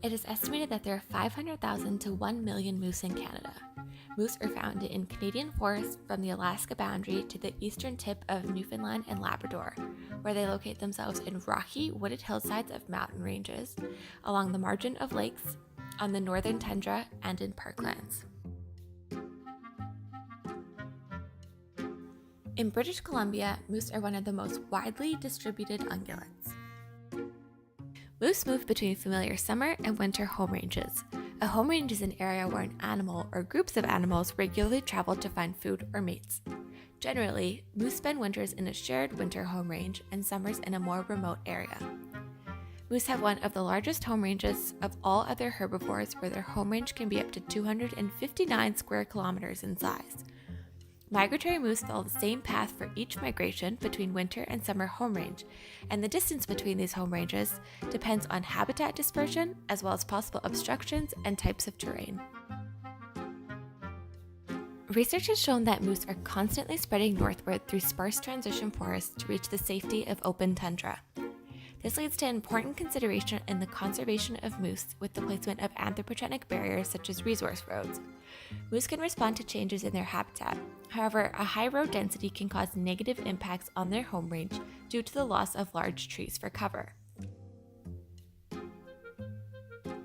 It is estimated that there are 500,000 to 1 million moose in Canada. Moose are found in Canadian forests from the Alaska boundary to the eastern tip of Newfoundland and Labrador, where they locate themselves in rocky, wooded hillsides of mountain ranges, along the margin of lakes, on the northern tundra, and in parklands. In British Columbia, moose are one of the most widely distributed ungulates. Moose move between familiar summer and winter home ranges. A home range is an area where an animal or groups of animals regularly travel to find food or mates. Generally, moose spend winters in a shared winter home range and summers in a more remote area. Moose have one of the largest home ranges of all other herbivores, where their home range can be up to 259 square kilometers in size. Migratory moose follow the same path for each migration between winter and summer home range, and the distance between these home ranges depends on habitat dispersion as well as possible obstructions and types of terrain. Research has shown that moose are constantly spreading northward through sparse transition forests to reach the safety of open tundra. This leads to important consideration in the conservation of moose with the placement of anthropogenic barriers such as resource roads. Moose can respond to changes in their habitat. However, a high road density can cause negative impacts on their home range due to the loss of large trees for cover.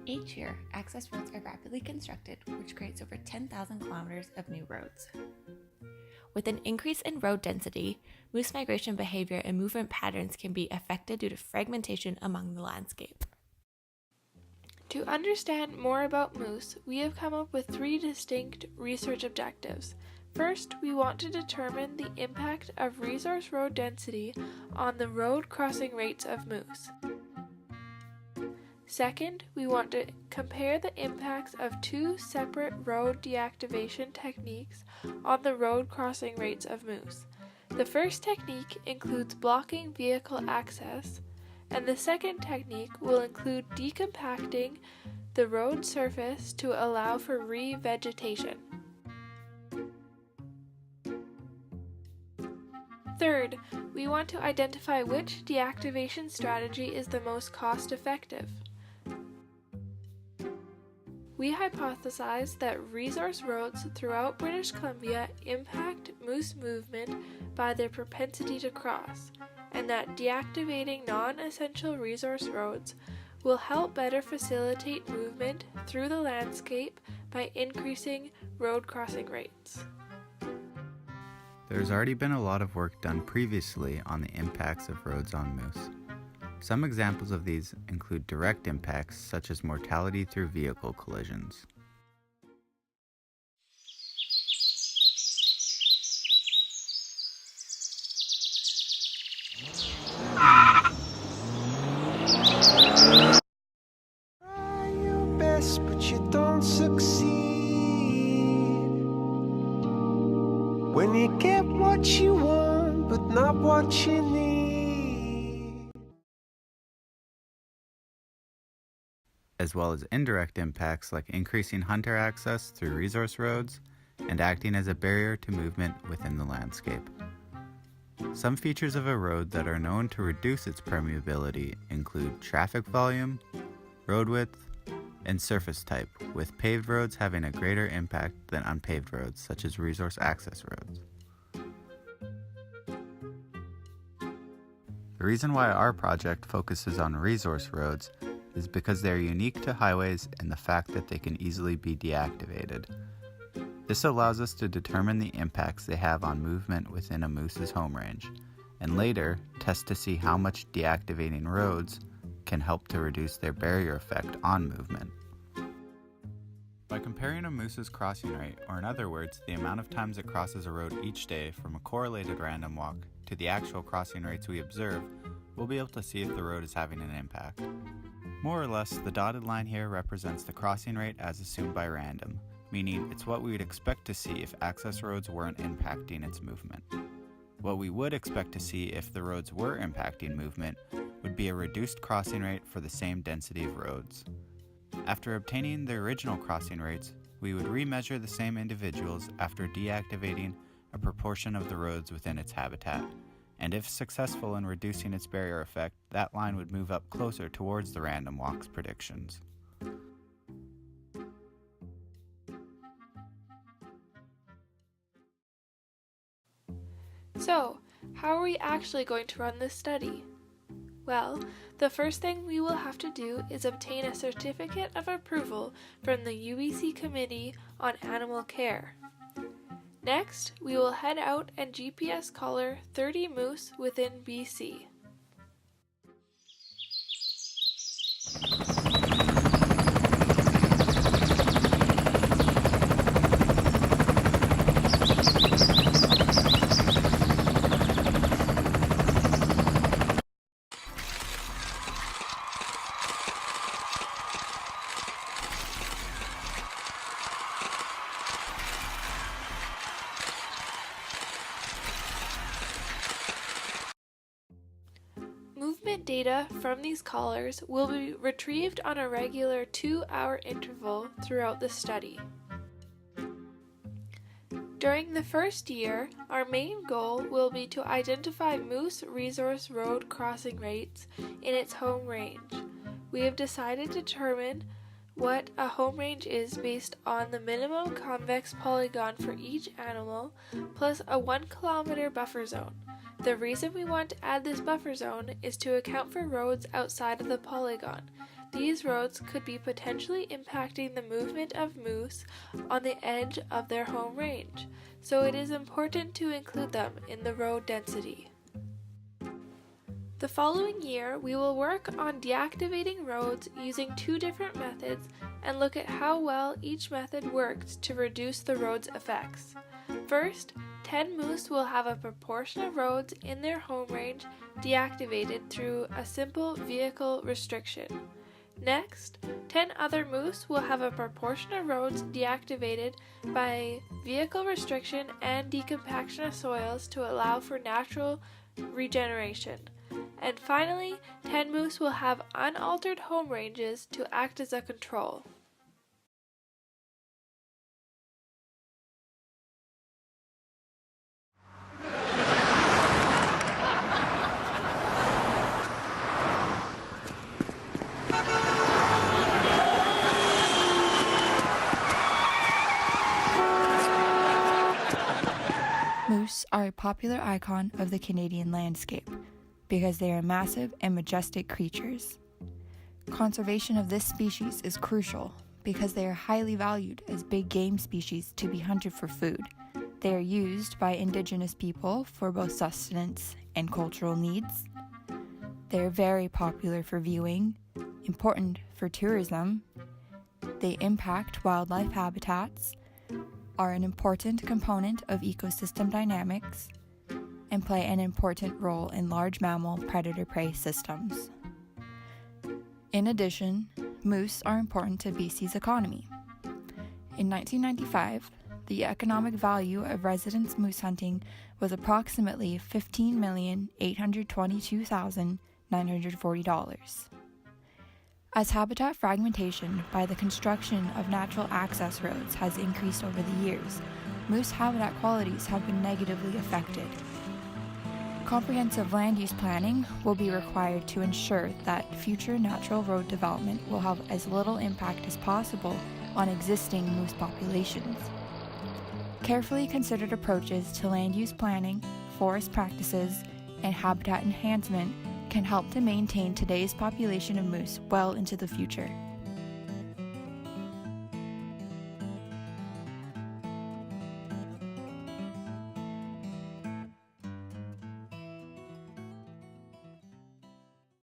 Each year, access roads are rapidly constructed, which creates over 10,000 kilometers of new roads. With an increase in road density, moose migration behavior and movement patterns can be affected due to fragmentation among the landscape. To understand more about moose, we have come up with 3 distinct research objectives. First, we want to determine the impact of resource road density on the road crossing rates of moose. Second, we want to compare the impacts of 2 separate road deactivation techniques on the road crossing rates of moose. The first technique includes blocking vehicle access, and the second technique will include decompacting the road surface to allow for revegetation. Third, we want to identify which deactivation strategy is the most cost-effective. We hypothesize that resource roads throughout British Columbia impact moose movement by their propensity to cross, and that deactivating non-essential resource roads will help better facilitate movement through the landscape by increasing road crossing rates. There's already been a lot of work done previously on the impacts of roads on moose. Some examples of these include direct impacts such as mortality through vehicle collisions. Try your best, but you don't succeed. When you get what you want, but not what you need. As well as indirect impacts like increasing hunter access through resource roads and acting as a barrier to movement within the landscape. Some features of a road that are known to reduce its permeability include traffic volume, road width, and surface type, with paved roads having a greater impact than unpaved roads, such as resource access roads. The reason why our project focuses on resource roads is because they are unique to highways and the fact that they can easily be deactivated. This allows us to determine the impacts they have on movement within a moose's home range, and later test to see how much deactivating roads can help to reduce their barrier effect on movement. By comparing a moose's crossing rate, or in other words, the amount of times it crosses a road each day from a correlated random walk to the actual crossing rates we observe, we'll be able to see if the road is having an impact. More or less, the dotted line here represents the crossing rate as assumed by random, meaning it's what we would expect to see if access roads weren't impacting its movement. What we would expect to see if the roads were impacting movement would be a reduced crossing rate for the same density of roads. After obtaining the original crossing rates, we would remeasure the same individuals after deactivating a proportion of the roads within its habitat, and if successful in reducing its barrier effect, that line would move up closer towards the random walk's predictions. So, how are we actually going to run this study? Well, the first thing we will have to do is obtain a certificate of approval from the UBC Committee on Animal Care. Next, we will head out and GPS collar 30 moose within BC. Movement data from these collars will be retrieved on a regular 2-hour interval throughout the study. During the first year, our main goal will be to identify moose resource road crossing rates in its home range. We have decided to determine what a home range is based on the minimum convex polygon for each animal plus a 1 kilometer buffer zone. The reason we want to add this buffer zone is to account for roads outside of the polygon. These roads could be potentially impacting the movement of moose on the edge of their home range, so it is important to include them in the road density. The following year, we will work on deactivating roads using 2 different methods and look at how well each method worked to reduce the road's effects. First, 10 moose will have a proportion of roads in their home range deactivated through a simple vehicle restriction. Next, 10 other moose will have a proportion of roads deactivated by vehicle restriction and decompaction of soils to allow for natural regeneration. And finally, 10 moose will have unaltered home ranges to act as a control. Moose are a popular icon of the Canadian landscape because they are massive and majestic creatures. Conservation of this species is crucial because they are highly valued as big game species to be hunted for food. They are used by Indigenous people for both sustenance and cultural needs. They are very popular for viewing, important for tourism. They impact wildlife habitats, are an important component of ecosystem dynamics, and play an important role in large mammal predator-prey systems. In addition, moose are important to BC's economy. In 1995, the economic value of residents moose hunting was approximately $15,822,940. As habitat fragmentation by the construction of natural access roads has increased over the years, moose habitat qualities have been negatively affected. Comprehensive land use planning will be required to ensure that future natural road development will have as little impact as possible on existing moose populations. Carefully considered approaches to land use planning, forest practices, and habitat enhancement can help to maintain today's population of moose well into the future.